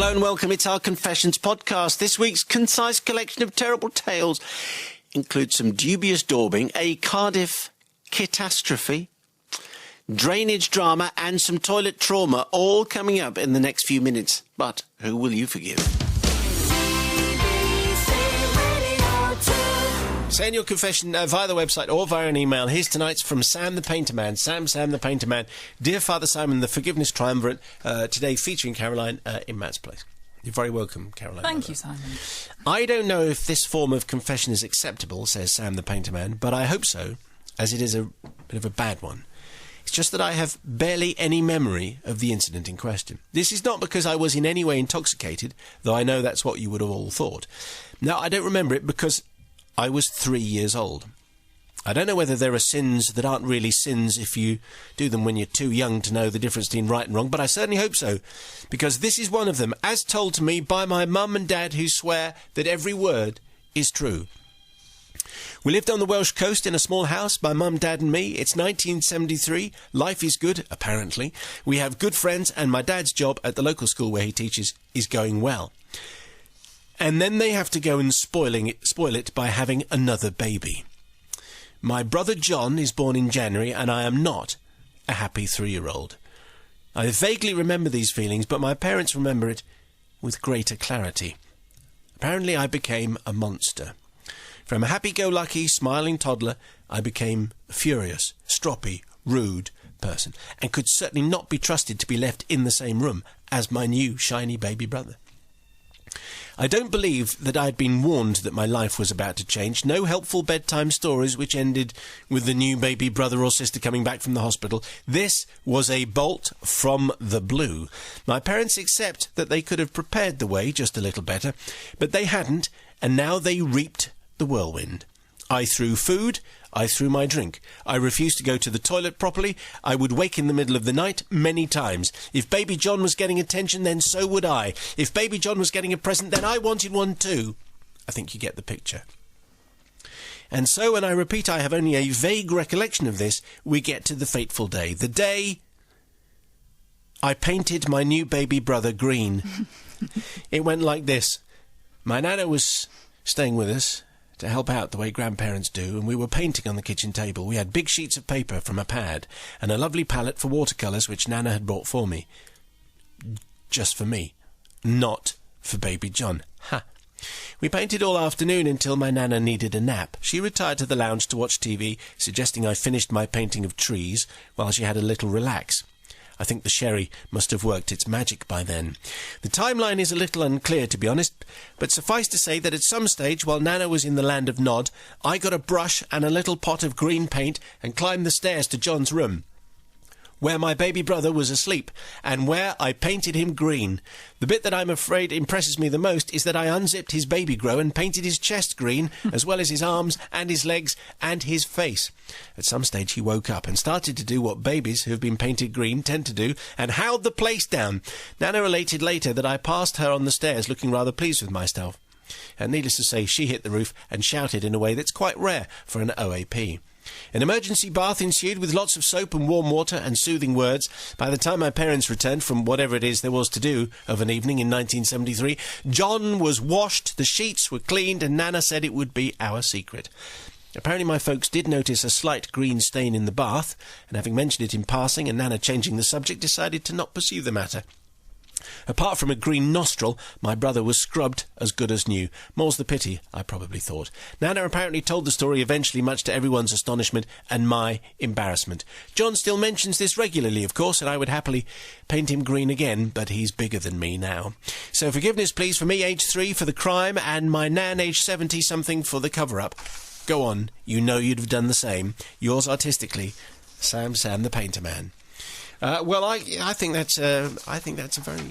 Hello and welcome. It's our Confessions podcast. This week's concise collection of terrible tales includes some dubious daubing, a Cardiff catastrophe, drainage drama and some toilet trauma, all coming up in the next few minutes. But who will you forgive? Send your confession via the website or via an email. Here's tonight's from Sam the Painter Man. Sam the Painter Man. Dear Father Simon, the Forgiveness Triumvirate, today featuring Caroline in Matt's place. You're very welcome, Caroline. Thank you, Simon. I don't know if this form of confession is acceptable, says Sam the Painter Man, but I hope so, as it is a bit of a bad one. It's just that I have barely any memory of the incident in question. This is not because I was in any way intoxicated, though I know that's what you would have all thought. No, I don't remember it because I was 3 years old. I don't know whether there are sins that aren't really sins if you do them when you're too young to know the difference between right and wrong, but I certainly hope so, because this is one of them, as told to me by my mum and dad, who swear that every word is true. We lived on the Welsh coast in a small house, my mum, dad and me. It's 1973. Life is good, apparently. We have good friends, and my dad's job at the local school where he teaches is going well. And then they have to go and spoil it by having another baby. My brother John is born in January, and I am not a happy 3-year-old. I vaguely remember these feelings, but my parents remember it with greater clarity. Apparently I became a monster. From a happy-go-lucky, smiling toddler, I became a furious, stroppy, rude person, and could certainly not be trusted to be left in the same room as my new, shiny baby brother. I don't believe that I had been warned that my life was about to change. No helpful bedtime stories which ended with the new baby brother or sister coming back from the hospital. This was a bolt from the blue. My parents accept that they could have prepared the way just a little better, but they hadn't, and now they reaped the whirlwind. I threw food, I threw my drink. I refused to go to the toilet properly. I would wake in the middle of the night many times. If baby John was getting attention, then so would I. If baby John was getting a present, then I wanted one too. I think you get the picture. And so, and I repeat, I have only a vague recollection of this, we get to the fateful day. The day I painted my new baby brother green. It went like this. My nana was staying with us to help out the way grandparents do, and we were painting on the kitchen table. We had big sheets of paper from a pad and a lovely palette for watercolours which Nana had bought for me. Just for me. Not for baby John. Ha! We painted all afternoon until my Nana needed a nap. She retired to the lounge to watch TV, suggesting I finished my painting of trees while she had a little relax. I think the sherry must have worked its magic by then. The timeline is a little unclear, to be honest, but suffice to say that at some stage, while Nana was in the land of Nod, I got a brush and a little pot of green paint and climbed the stairs to John's room, where my baby brother was asleep, and where I painted him green. The bit that I'm afraid impresses me the most is that I unzipped his baby grow and painted his chest green, as well as his arms and his legs and his face. At some stage he woke up and started to do what babies who have been painted green tend to do, and howled the place down. Nana related later that I passed her on the stairs looking rather pleased with myself. And needless to say, she hit the roof and shouted in a way that's quite rare for an OAP. An emergency bath ensued with lots of soap and warm water and soothing words. By the time my parents returned from whatever it is there was to do of an evening in 1973, John was washed, the sheets were cleaned, and Nana said it would be our secret. Apparently my folks did notice a slight green stain in the bath, and having mentioned it in passing and Nana changing the subject, decided to not pursue the matter. Apart from a green nostril, my brother was scrubbed as good as new. More's the pity, I probably thought. Nana apparently told the story eventually, much to everyone's astonishment and my embarrassment. John still mentions this regularly, of course, and I would happily paint him green again, but he's bigger than me now. So forgiveness, please, for me, age 3, for the crime, and my Nan, age 70-something, for the cover-up. Go on, you know you'd have done the same. Yours artistically, Sam the Painter Man. Well, I think that's a very,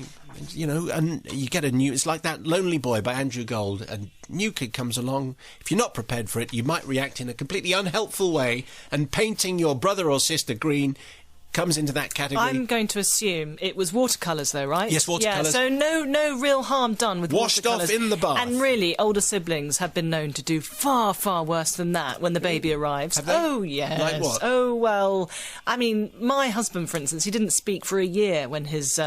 and you get a new. It's like that Lonely Boy by Andrew Gold. A new kid comes along. If you're not prepared for it, you might react in a completely unhelpful way, and painting your brother or sister green comes into that category? I'm going to assume it was watercolours, though, right? Yes, watercolours. Yeah, so no real harm done with Washed watercolours. off in the bath. And really, older siblings have been known to do far, far worse than that when the baby arrives. Have they? Oh, yes. Like what? Oh, well, I mean, my husband, for instance, he didn't speak for a year when his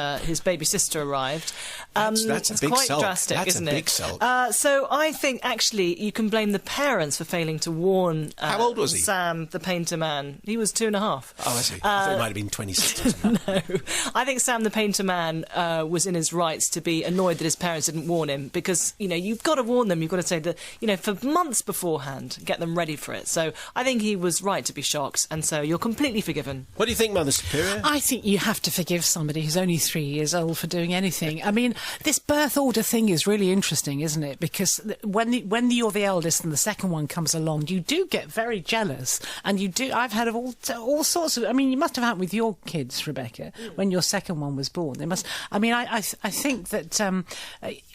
baby sister arrived. That's a big quite sulk. drastic, That's isn't a it? big sulk. So I think, actually, you can blame the parents for failing to warn How old was he? Sam, the painter man. He was 2.5. Oh, I see. I thought it might have been 26 or something. No. I think Sam the Painter Man was in his rights to be annoyed that his parents didn't warn him, because, you know, you've got to warn them. You've got to say that, you know, for months beforehand, get them ready for it. So I think he was right to be shocked, and so you're completely forgiven. What do you think, Mother Superior? I think you have to forgive somebody who's only 3 years old for doing anything. I mean, this birth order thing is really interesting, isn't it? Because when you're the eldest and the second one comes along, you do get very jealous, and you do. I've had all sorts of. I mean, you must have happened with your kids, Rebecca, when your second one was born. They must. I mean, I think that.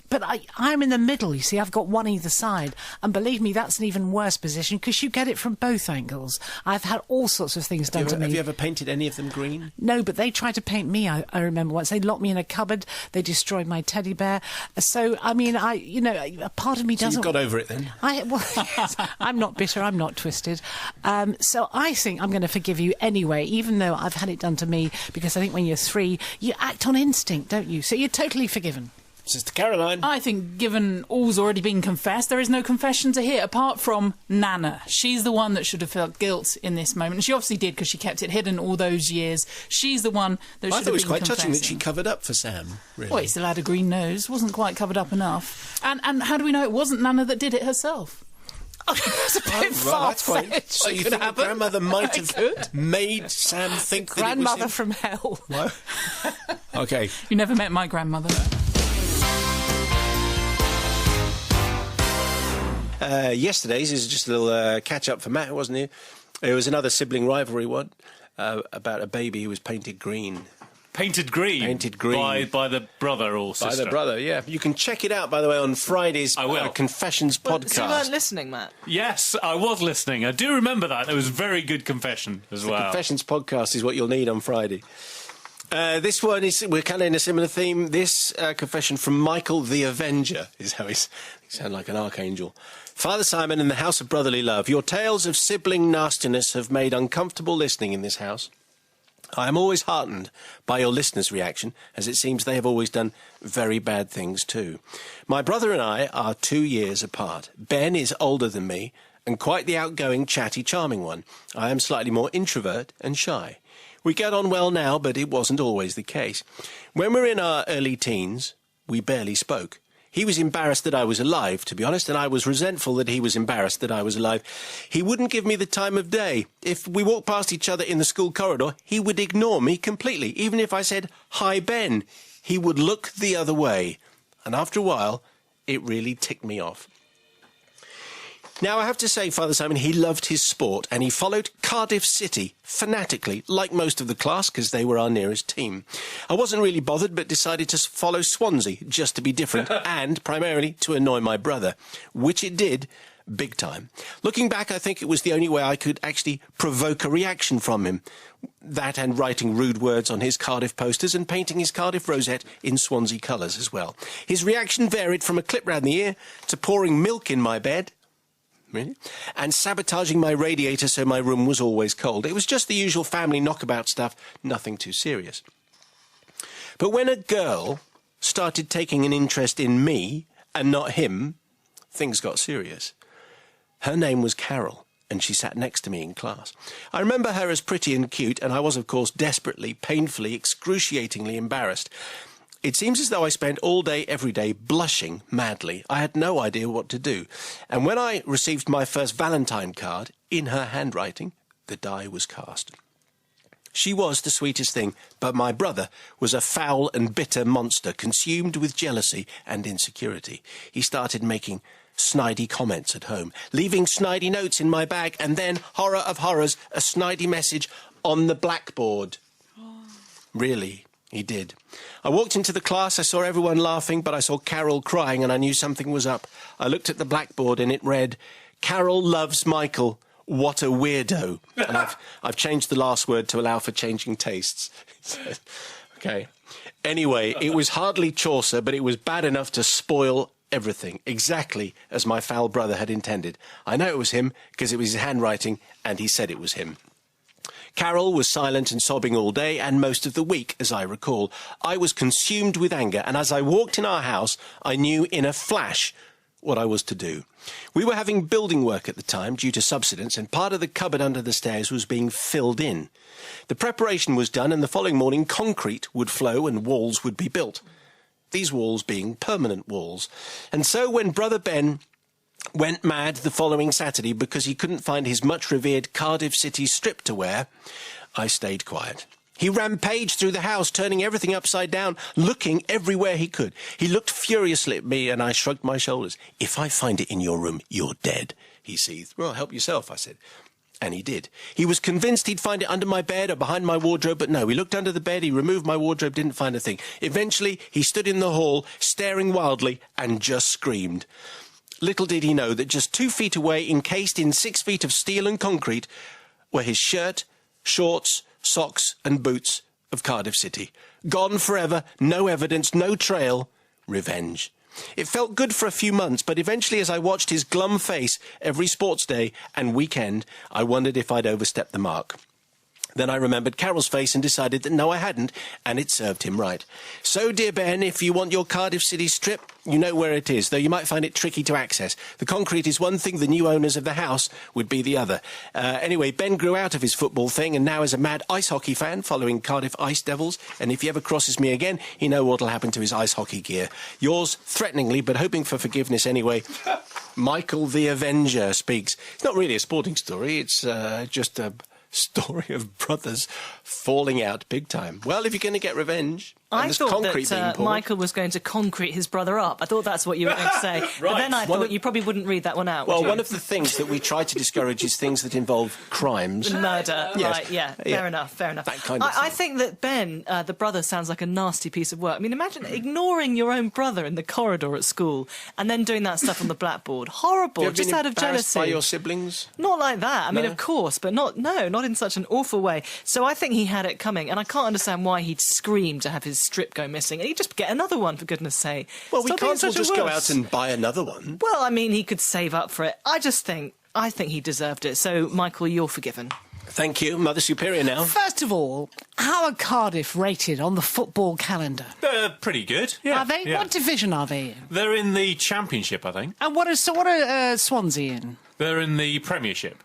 But I'm in the middle, you see. I've got one either side. And believe me, that's an even worse position because you get it from both angles. I've had all sorts of things done to me. Have you ever painted any of them green? No, but they tried to paint me, I remember once. They locked me in a cupboard. They destroyed my teddy bear. So, I mean, a part of me doesn't... So you've got over it then? Yes, I'm not bitter. I'm not twisted. So I think I'm going to forgive you anyway, even though I've had it done to me, because I think when you're 3, you act on instinct, don't you? So you're totally forgiven. Sister Caroline. I think, given all's already been confessed, there is no confession to hear, apart from Nana. She's the one that should have felt guilt in this moment. And she obviously did, because she kept it hidden all those years. She's the one that should have been confessing. I thought it was quite touching that she covered up for Sam, really. Well, he still had a green nose. Wasn't quite covered up enough. And how do we know it wasn't Nana that did it herself? It's a bit far-fetched. So you think grandmother might have made Sam think that it was Grandmother him? from hell. What? OK. You never met my grandmother. Yesterday's is just a little catch-up for Matt, wasn't it? It was another sibling rivalry one about a baby who was painted green. Painted green? Painted green. By the brother or sister? By the brother, yeah. You can check it out, by the way, on Friday's Confessions podcast. So you weren't listening, Matt? Yes, I was listening. I do remember that. It was a very good confession as well. The Confessions podcast is what you'll need on Friday. This one we're kind of in a similar theme. This confession from Michael the Avenger is how he sounds like an archangel. Father Simon and the House of Brotherly Love, your tales of sibling nastiness have made uncomfortable listening in this house. I am always heartened by your listeners' reaction, as it seems they have always done very bad things too. My brother and I are 2 years apart. Ben is older than me and quite the outgoing, chatty, charming one. I am slightly more introvert and shy. We get on well now, but it wasn't always the case. When we were in our early teens, we barely spoke. He was embarrassed that I was alive, to be honest, and I was resentful that he was embarrassed that I was alive. He wouldn't give me the time of day. If we walked past each other in the school corridor, he would ignore me completely. Even if I said, "Hi, Ben," he would look the other way. And after a while, it really ticked me off. Now, I have to say, Father Simon, he loved his sport and he followed Cardiff City fanatically, like most of the class, because they were our nearest team. I wasn't really bothered, but decided to follow Swansea, just to be different, and primarily to annoy my brother, which it did, big time. Looking back, I think it was the only way I could actually provoke a reaction from him. That and writing rude words on his Cardiff posters and painting his Cardiff rosette in Swansea colours as well. His reaction varied from a clip round the ear to pouring milk in my bed, really, and sabotaging my radiator so my room was always cold. It was just the usual family knockabout stuff, nothing too serious. But when a girl started taking an interest in me and not him, things got serious. Her name was Carol, and she sat next to me in class. I remember her as pretty and cute, and I was, of course, desperately, painfully, excruciatingly embarrassed. It seems as though I spent all day, every day, blushing madly. I had no idea what to do. And when I received my first Valentine card, in her handwriting, the die was cast. She was the sweetest thing, but my brother was a foul and bitter monster, consumed with jealousy and insecurity. He started making snidey comments at home, leaving snidey notes in my bag, and then, horror of horrors, a snidey message on the blackboard. Really? He did. I walked into the class, I saw everyone laughing, but I saw Carol crying and I knew something was up. I looked at the blackboard and it read, "Carol loves Michael. what a weirdo. And I've changed the last word to allow for changing tastes. Okay. Anyway, it was hardly Chaucer, but it was bad enough to spoil everything, exactly as my foul brother had intended. I know it was him, because it was his handwriting, and he said it was him. Carol was silent and sobbing all day and most of the week, as I recall. I was consumed with anger, and as I walked in our house, I knew in a flash what I was to do. We were having building work at the time due to subsidence, and part of the cupboard under the stairs was being filled in. The preparation was done, and the following morning concrete would flow and walls would be built. These walls being permanent walls. And so when Brother Ben went mad the following Saturday because he couldn't find his much-revered Cardiff City strip to wear, I stayed quiet. He rampaged through the house, turning everything upside down, looking everywhere he could. He looked furiously at me, and I shrugged my shoulders. "If I find it in your room, you're dead," he seethed. "Well, help yourself," I said. And he did. He was convinced he'd find it under my bed or behind my wardrobe, but no, he looked under the bed, he removed my wardrobe, didn't find a thing. Eventually, he stood in the hall, staring wildly, and just screamed. Little did he know that just 2 feet away, encased in 6 feet of steel and concrete, were his shirt, shorts, socks, and boots of Cardiff City. Gone forever, no evidence, no trail. Revenge. It felt good for a few months, but eventually as I watched his glum face every sports day and weekend, I wondered if I'd overstepped the mark. Then I remembered Carol's face and decided that no, I hadn't, and it served him right. So, dear Ben, if you want your Cardiff City strip, you know where it is, though you might find it tricky to access. The concrete is one thing, the new owners of the house would be the other. Anyway, Ben grew out of his football thing and now is a mad ice hockey fan following Cardiff Ice Devils, and if he ever crosses me again, he knows what'll happen to his ice hockey gear. Yours, threateningly, but hoping for forgiveness anyway, Michael the Avenger speaks. It's not really a sporting story, it's just a story of brothers falling out big time. Well, if you're going to get revenge, and I there's thought concrete being that poured. Michael was going to concrete his brother up. I thought that's what you were going to say. But then I thought you probably wouldn't read that one out. Well, would you? one of the things that we try to discourage is things that involve crimes. Murder, Yes. right, yeah, fair enough, fair enough. That kind of I thing. think that Ben, the brother, sounds like a nasty piece of work. I mean, imagine ignoring your own brother in the corridor at school and then doing that stuff on the blackboard. Horrible, Have you just been out of embarrassed jealousy. by your siblings? Not like that. I mean, No? of course, but not in such an awful way. So I think he had it coming, and I can't understand why he'd scream to have his strip go missing. And he'd just get another one, for goodness sake. Well, we Stop being can't all such a just go wuss. out and buy another one. Well, I mean, he could save up for it. I think he deserved it. So, Michael, you're forgiven. Thank you, Mother Superior now. First of all, how are Cardiff rated on the football calendar? They're pretty good. Yeah. Are they? Yeah. What division are they in? They're in the Championship, I think. And what are Swansea in? They're in the Premiership.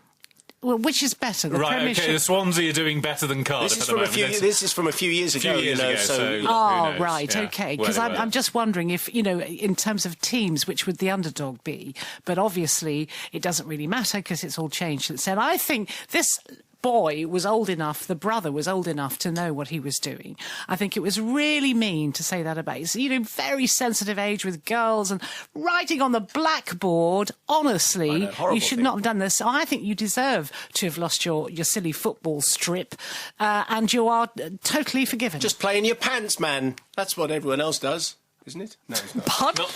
Well, which is better, the Right, Premiership? okay, the Swansea are doing better than Cardiff This is at the from a moment. few. That's- This is from a few years ago. years you know, ago, so- you know. Oh, Who knows? right, Yeah. okay. Because Well, I'm just wondering if, in terms of teams, which would the underdog be? But obviously, it doesn't really matter because it's all changed since then. I think this boy was old enough, the brother was old enough to know what he was doing. I think it was really mean to say that about his, very sensitive age with girls and writing on the blackboard. Honestly, horrible you should thing. not have done this. So I think you deserve to have lost your silly football strip, and you are totally forgiven. Just play in your pants, man. That's what everyone else does, isn't it? No, it's not. Pardon?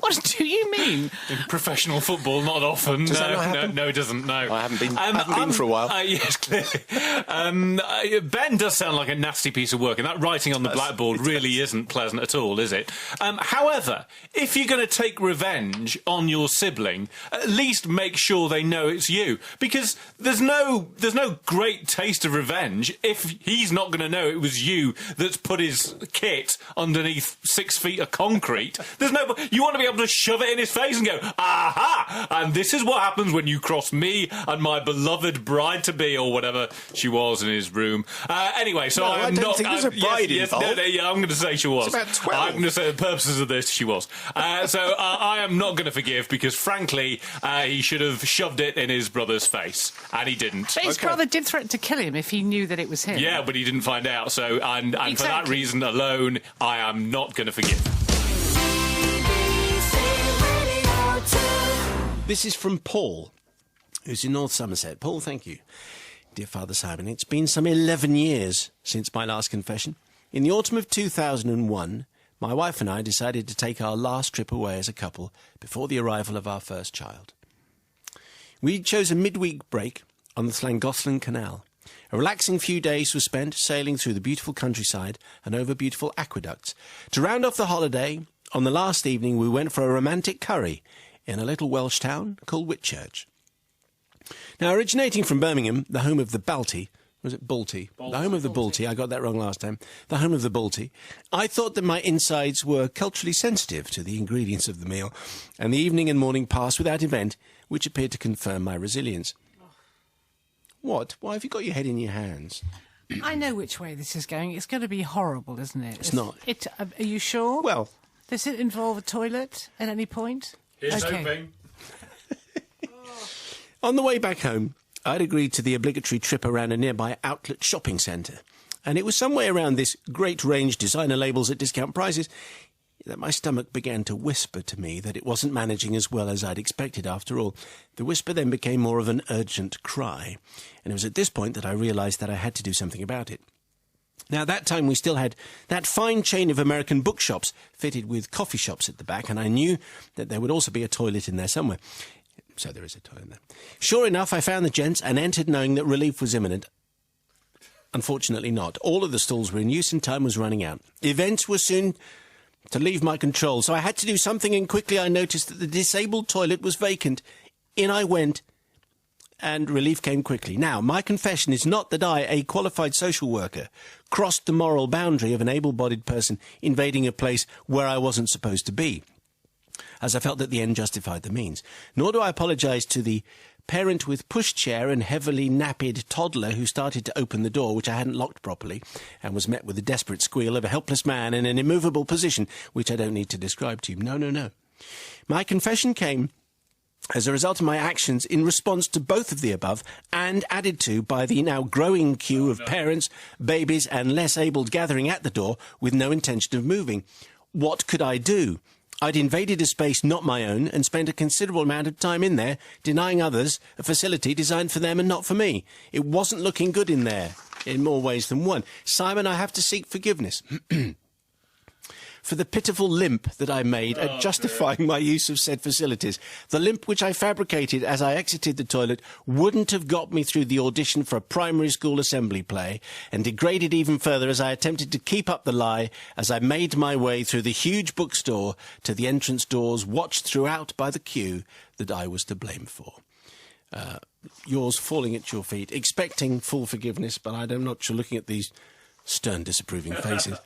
What do you mean? In professional football, not often. Does that not no, happen? no, it doesn't. No, I haven't been for a while. Yes, clearly. Ben does sound like a nasty piece of work, and that writing on the blackboard really isn't pleasant at all, is it? However, if you're going to take revenge on your sibling, at least make sure they know it's you, because there's no great taste of revenge if he's not going to know it was you that's put his kit underneath 6 feet of concrete. You want to be able to shove it in his face and go, aha! And this is what happens when you cross me and my beloved bride-to-be, or whatever she was in his room. Anyway, so No, I I'm don't not... think there's a bride involved. I'm going to say she was. It's about 12. I'm going to say, for the purposes of this, she was. I am not going to forgive, because, frankly, he should have shoved it in his brother's face, and he didn't. But his brother did threaten to kill him if he knew that it was him. Yeah, but he didn't find out, so... And for that Exactly. reason alone, I am not going to forgive. This is from Paul, who's in North Somerset. Paul, thank you. Dear Father Simon, it's been some 11 years since my last confession. In the autumn of 2001, my wife and I decided to take our last trip away as a couple before the arrival of our first child. We chose a midweek break on the Llangollen Canal. A relaxing few days was spent sailing through the beautiful countryside and over beautiful aqueducts. To round off the holiday, on the last evening we went for a romantic curry in a little Welsh town called Whitchurch. Now, originating from Birmingham, the home of the Balti, was it Balti? The home of the Balti. I got that wrong last time. The home of the Balti. I thought that my insides were culturally sensitive to the ingredients of the meal, and the evening and morning passed without event, which appeared to confirm my resilience. What? Why have you got your head in your hands? I know which way this is going. It's going to be horrible, isn't it? It's not. Are you sure? Well, does it involve a toilet at any point? Here's hoping. on the way back home, I'd agreed to the obligatory trip around a nearby outlet shopping centre. And it was some way around this great range designer labels at discount prices that my stomach began to whisper to me that it wasn't managing as well as I'd expected after all. The whisper then became more of an urgent cry, and it was at this point that I realised that I had to do something about it. Now, at that time, we still had that fine chain of American bookshops fitted with coffee shops at the back, and I knew that there would also be a toilet in there somewhere. So there is a toilet there. Sure enough, I found the gents and entered knowing that relief was imminent. Unfortunately not. All of the stalls were in use and time was running out. Events were soon to leave my control, so I had to do something, and quickly I noticed that the disabled toilet was vacant. In I went, and relief came quickly. Now, my confession is not that I, a qualified social worker, crossed the moral boundary of an able-bodied person invading a place where I wasn't supposed to be, as I felt that the end justified the means. Nor do I apologise to the parent with pushchair and heavily napped toddler who started to open the door, which I hadn't locked properly, and was met with a desperate squeal of a helpless man in an immovable position, which I don't need to describe to you. No. My confession came as a result of my actions in response to both of the above, and added to by the now growing queue of parents, babies and less abled gathering at the door with no intention of moving. What could I do? I'd invaded a space not my own and spent a considerable amount of time in there, denying others a facility designed for them and not for me. It wasn't looking good in there, in more ways than one. Simon, I have to seek forgiveness for the pitiful limp that I made at justifying my use of said facilities. The limp which I fabricated as I exited the toilet wouldn't have got me through the audition for a primary school assembly play, and degraded even further as I attempted to keep up the lie as I made my way through the huge bookstore to the entrance doors, watched throughout by the queue that I was to blame for. Yours falling at your feet, expecting full forgiveness, but I'm not sure, looking at these stern, disapproving faces,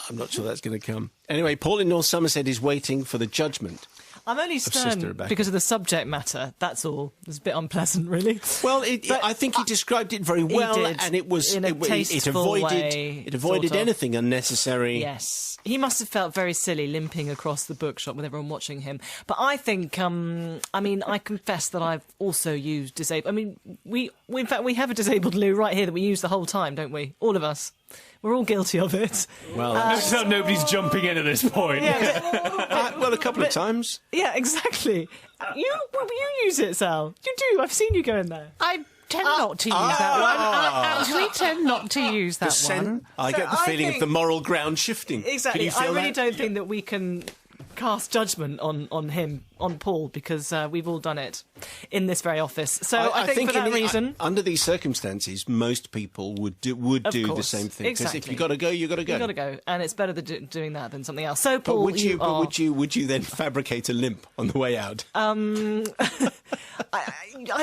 I'm not sure that's going to come. Anyway, Paul in North Somerset is waiting for the judgment. I'm only stern because of the subject matter, that's all. It's a bit unpleasant, really. Well, I think he described it very well, and it was in a tasteful way, it avoided anything unnecessary. Yes. He must have felt very silly limping across the bookshop with everyone watching him. But I think, I confess that I've also used disabled... in fact, we have a disabled loo right here that we use the whole time, don't we? All of us. We're all guilty of it. Well, nobody's jumping in at this point. Yeah, well, a couple of times. Yeah, exactly. You use it, Sal. You do. I've seen you go in there. I tend not to use that one. I actually tend not to use that one. I get the feeling of the moral ground shifting. Exactly. Can you feel I really that? don't think that we can cast judgment on him, on Paul, because we've all done it in this very office. So I think for that reason, under these circumstances, most people would do the same thing. Because if you got to go, you got to go. You got to go, and it's better than doing that than something else. So Paul, would you then fabricate a limp on the way out? I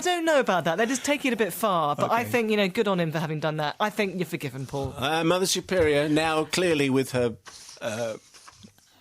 don't know about that. They're just taking it a bit far. But I think, good on him for having done that. I think you're forgiven, Paul. Mother Superior now clearly with her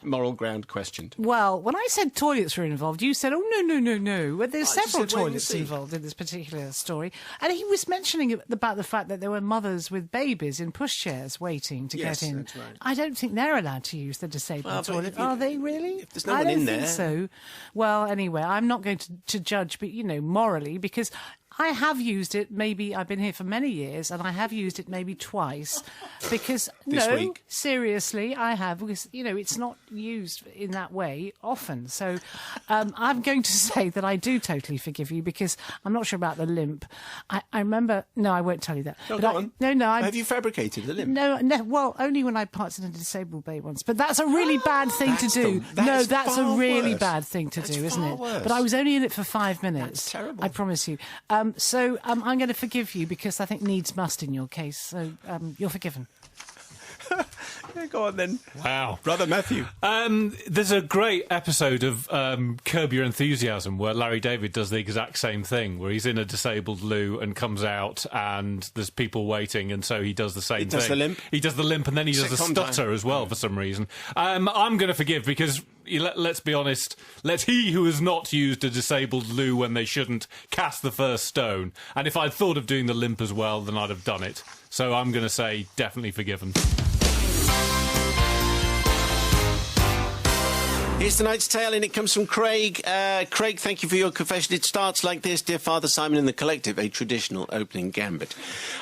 moral ground questioned. Well, when I said toilets were involved, you said, oh, no. Well, there's several toilets involved in this particular story. And he was mentioning about the fact that there were mothers with babies in pushchairs waiting to get in. That's right. I don't think they're allowed to use the disabled toilet. Are they really? If there's no one in there. I don't think so. Well, anyway, I'm not going to judge, but, morally, because I have used it. Maybe I've been here for many years, and I have used it maybe twice. Because This no, week? seriously, I have. Because it's not used in that way often. So I'm going to say that I do totally forgive you, because I'm not sure about the limp. I remember. No, I won't tell you that. No, But go on. No. Have you fabricated the limp? No, well, only when I parked in a disabled bay once. But that's a really bad thing to That's do. That's a far really worse. bad thing to That's do, isn't far it? worse. But I was only in it for 5 minutes. That's terrible. I promise you. So I'm going to forgive you, because I think needs must in your case. So you're forgiven. Yeah, go on then. Wow. Brother Matthew. There's a great episode of Curb Your Enthusiasm where Larry David does the exact same thing, where he's in a disabled loo and comes out and there's people waiting, and so he does the same thing. does the limp? He does the limp, and then he does the Sitcom stutter time. as well for some reason. I'm going to forgive, because let's be honest, let he who has not used a disabled loo when they shouldn't cast the first stone. And if I'd thought of doing the limp as well, then I'd have done it. So I'm going to say definitely forgiven. Here's tonight's tale, and it comes from Craig. Craig, thank you for your confession. It starts like this. Dear Father Simon and the Collective, a traditional opening gambit.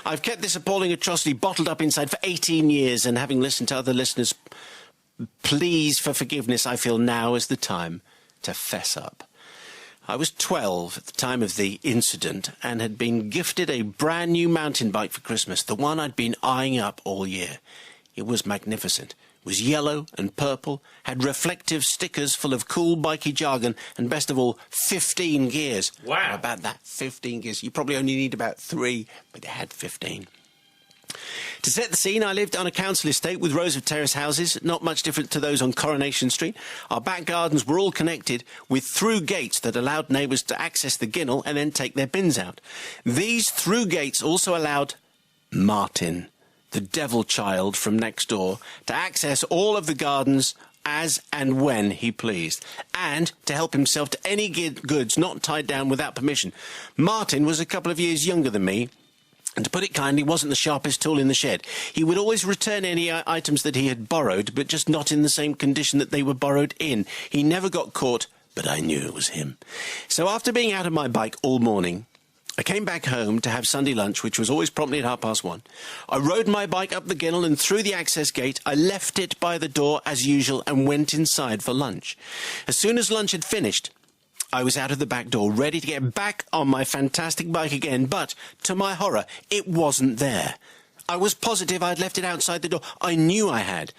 I've kept this appalling atrocity bottled up inside for 18 years, and having listened to other listeners' pleas for forgiveness, I feel now is the time to fess up. I was 12 at the time of the incident and had been gifted a brand new mountain bike for Christmas, the one I'd been eyeing up all year. It was magnificent. Was yellow and purple, had reflective stickers full of cool bikey jargon, and best of all, 15 gears. Wow. How about that? 15 gears. You probably only need about 3, but it had 15. To set the scene, I lived on a council estate with rows of terrace houses, not much different to those on Coronation Street. Our back gardens were all connected with through gates that allowed neighbours to access the ginnel and then take their bins out. These through gates also allowed Martin, the devil child from next door, to access all of the gardens as and when he pleased, and to help himself to any goods not tied down without permission. Martin was a couple of years younger than me, and to put it kindly, wasn't the sharpest tool in the shed. He would always return any items that he had borrowed, but just not in the same condition that they were borrowed in. He never got caught, but I knew it was him. So after being out of my bike all morning, I came back home to have Sunday lunch, which was always promptly at 1:30. I rode my bike up the ginnel and through the access gate. I left it by the door as usual and went inside for lunch. As soon as lunch had finished, I was out of the back door, ready to get back on my fantastic bike again, but, to my horror, it wasn't there. I was positive I'd left it outside the door. I knew I had.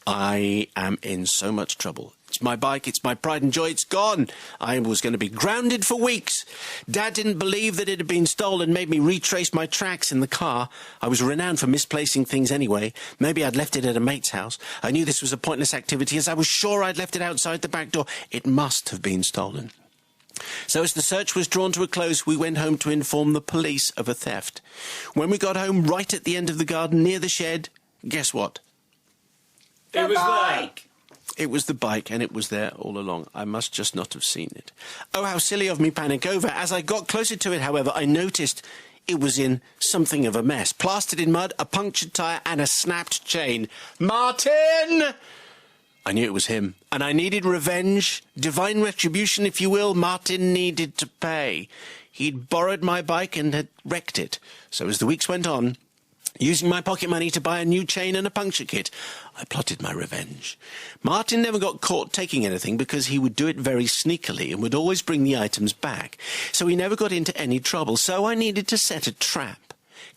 I am in so much trouble. It's my bike, it's my pride and joy, it's gone. I was going to be grounded for weeks. Dad didn't believe that it had been stolen, made me retrace my tracks in the car. I was renowned for misplacing things anyway. Maybe I'd left it at a mate's house. I knew this was a pointless activity, as I was sure I'd left it outside the back door. It must have been stolen. So as the search was drawn to a close, we went home to inform the police of a theft. When we got home, right at the end of the garden, near the shed, guess what? It was there. It was the bike, and it was there all along. I must just not have seen it. Oh, how silly of me, panic over. As I got closer to it, however, I noticed it was in something of a mess. Plastered in mud, a punctured tyre, and a snapped chain. Martin! I knew it was him, and I needed revenge, divine retribution, if you will. Martin needed to pay. He'd borrowed my bike and had wrecked it. So as the weeks went on, using my pocket money to buy a new chain and a puncture kit, I plotted my revenge. Martin never got caught taking anything because he would do it very sneakily and would always bring the items back. So he never got into any trouble. So I needed to set a trap,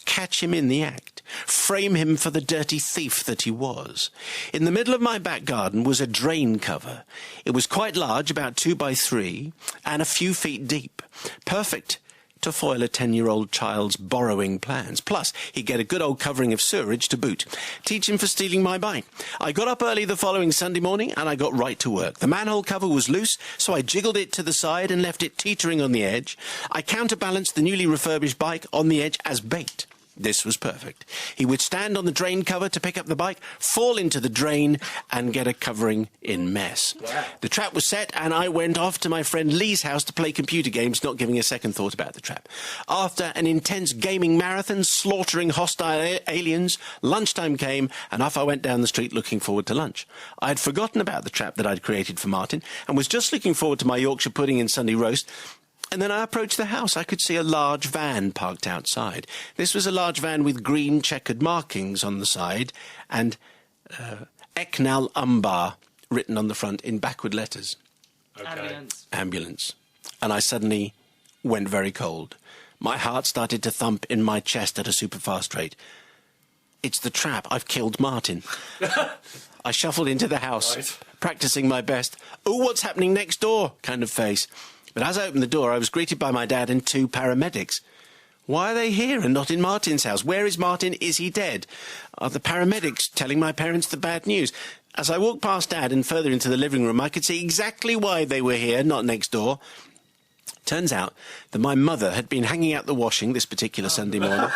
catch him in the act, frame him for the dirty thief that he was. In the middle of my back garden was a drain cover. It was quite large, about 2 by 3, and a few feet deep. Perfect to foil a 10-year-old child's borrowing plans. Plus, he'd get a good old covering of sewerage to boot. Teach him for stealing my bike. I got up early the following Sunday morning and I got right to work. The manhole cover was loose, so I jiggled it to the side and left it teetering on the edge. I counterbalanced the newly refurbished bike on the edge as bait. This was perfect. He would stand on the drain cover to pick up the bike, fall into the drain, and get a covering in mess. Wow. The trap was set, and I went off to my friend Lee's house to play computer games, not giving a second thought about the trap. After an intense gaming marathon, slaughtering hostile aliens, lunchtime came, and off I went down the street looking forward to lunch. I had forgotten about the trap that I'd created for Martin, and was just looking forward to my Yorkshire pudding and Sunday roast, And then I approached the house. I could see a large van parked outside. This was a large van with green checkered markings on the side and Eknal Umbar written on the front in backward letters. Okay. Ambulance. And I suddenly went very cold. My heart started to thump in my chest at a super fast rate. It's the trap. I've killed Martin. I shuffled into the house, practicing my best, "Oh, what's happening next door?" kind of face. But as I opened the door, I was greeted by my dad and 2 paramedics. Why are they here and not in Martin's house? Where is Martin? Is he dead? Are the paramedics telling my parents the bad news? As I walked past Dad and further into the living room, I could see exactly why they were here, not next door. Turns out that my mother had been hanging out the washing this particular Sunday morning.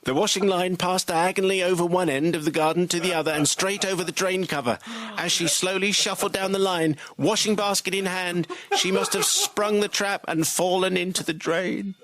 The washing line passed diagonally over one end of the garden to the other and straight over the drain cover. As she slowly shuffled down the line, washing basket in hand, she must have sprung the trap and fallen into the drain.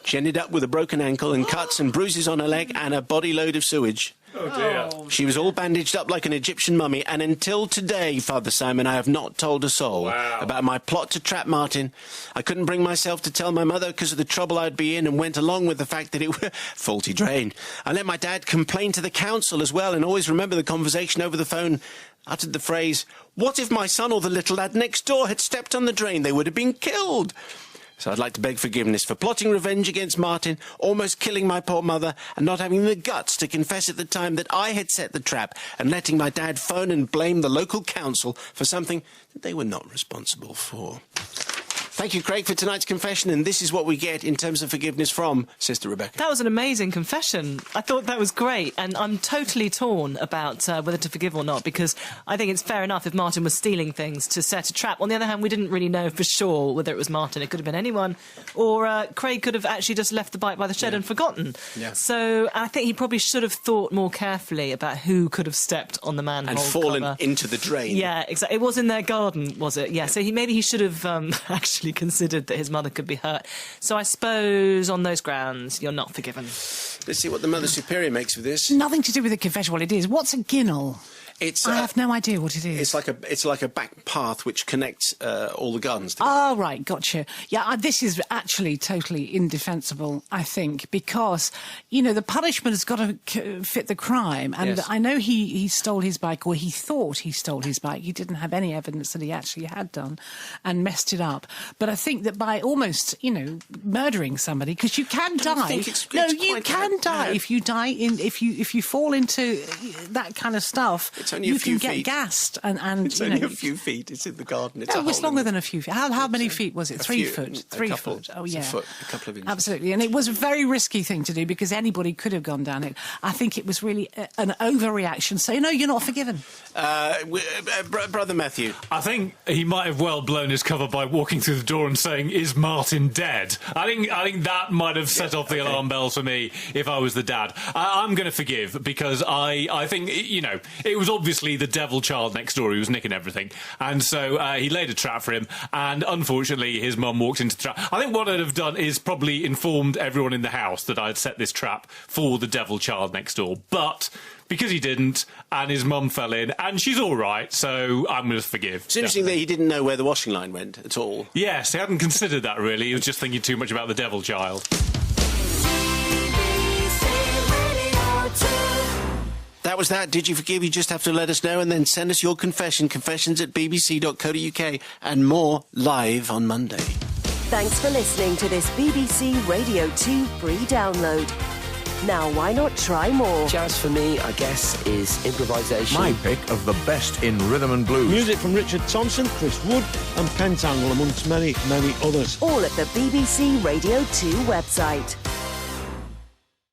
She ended up with a broken ankle and cuts and bruises on her leg and a body load of sewage. Oh, dear. She was all bandaged up like an Egyptian mummy, and until today, Father Simon, I have not told a soul about my plot to trap Martin. I couldn't bring myself to tell my mother because of the trouble I'd be in and went along with the fact that it was faulty drain. I let my dad complain to the council as well and always remember the conversation over the phone. Uttered the phrase, "What if my son or the little lad next door had stepped on the drain? They would have been killed." So I'd like to beg forgiveness for plotting revenge against Martin, almost killing my poor mother, and not having the guts to confess at the time that I had set the trap and letting my dad phone and blame the local council for something that they were not responsible for. Thank you, Craig, for tonight's confession, and this is what we get in terms of forgiveness from Sister Rebecca. That was an amazing confession. I thought that was great, and I'm totally torn about whether to forgive or not, because I think it's fair enough if Martin was stealing things to set a trap. On the other hand, we didn't really know for sure whether it was Martin. It could have been anyone, or Craig could have actually just left the bike by the shed and forgotten. Yeah. So I think he probably should have thought more carefully about who could have stepped on the manhole and fallen cover. Into the drain. Yeah, exactly. It was in their garden, was it? Yeah, so maybe he should have actually considered that his mother could be hurt. So I suppose on those grounds, you're not forgiven. Let's see what the Mother Superior makes of this. Nothing to do with the confession. Well, it is. What's a ginnel? I have no idea what it is. It's like a back path which connects all the gardens together. Oh, right, gotcha. Yeah, this is actually totally indefensible, I think, because, you know, the punishment has got to fit the crime. And Yes. I know he stole his bike, or he thought he stole his bike. He didn't have any evidence that he actually had done and messed it up. But I think that by almost, you know, murdering somebody, because you can die. You can die if you die if you fall into that kind of stuff. You can get gassed and it's only a few feet. It's in the garden. It's it's longer than a few feet. How many feet was it? 3 foot. 3 foot. Oh yeah, a couple of inches. Absolutely, and it was a very risky thing to do because anybody could have gone down it. I think it was really an overreaction. So no, you're not forgiven. Brother Matthew, I think he might have well blown his cover by walking through the door and saying, "Is Martin dead?" I think that might have set off the alarm bells for me if I was the dad. I'm going to forgive because I think, you know, it was obviously the devil child next door who was nicking everything, and so he laid a trap for him, and unfortunately his mum walked into the trap. I think what I'd have done is probably informed everyone in the house that I'd set this trap for the devil child next door, but because he didn't, and his mum fell in, and she's all right, so I'm going to forgive. It's interesting that he didn't know where the washing line went at all. Yes, he hadn't considered that, really. He was just thinking too much about the devil child. That was that. Did you forgive? You just have to let us know and then send us your confession. confessions@bbc.co.uk and more live on Monday. Thanks for listening to this BBC Radio 2 free download. Now, why not try more? Jazz for me, I guess, is improvisation. My pick of the best in rhythm and blues. Music from Richard Thompson, Chris Wood and Pentangle, amongst many, many others. All at the BBC Radio 2 website.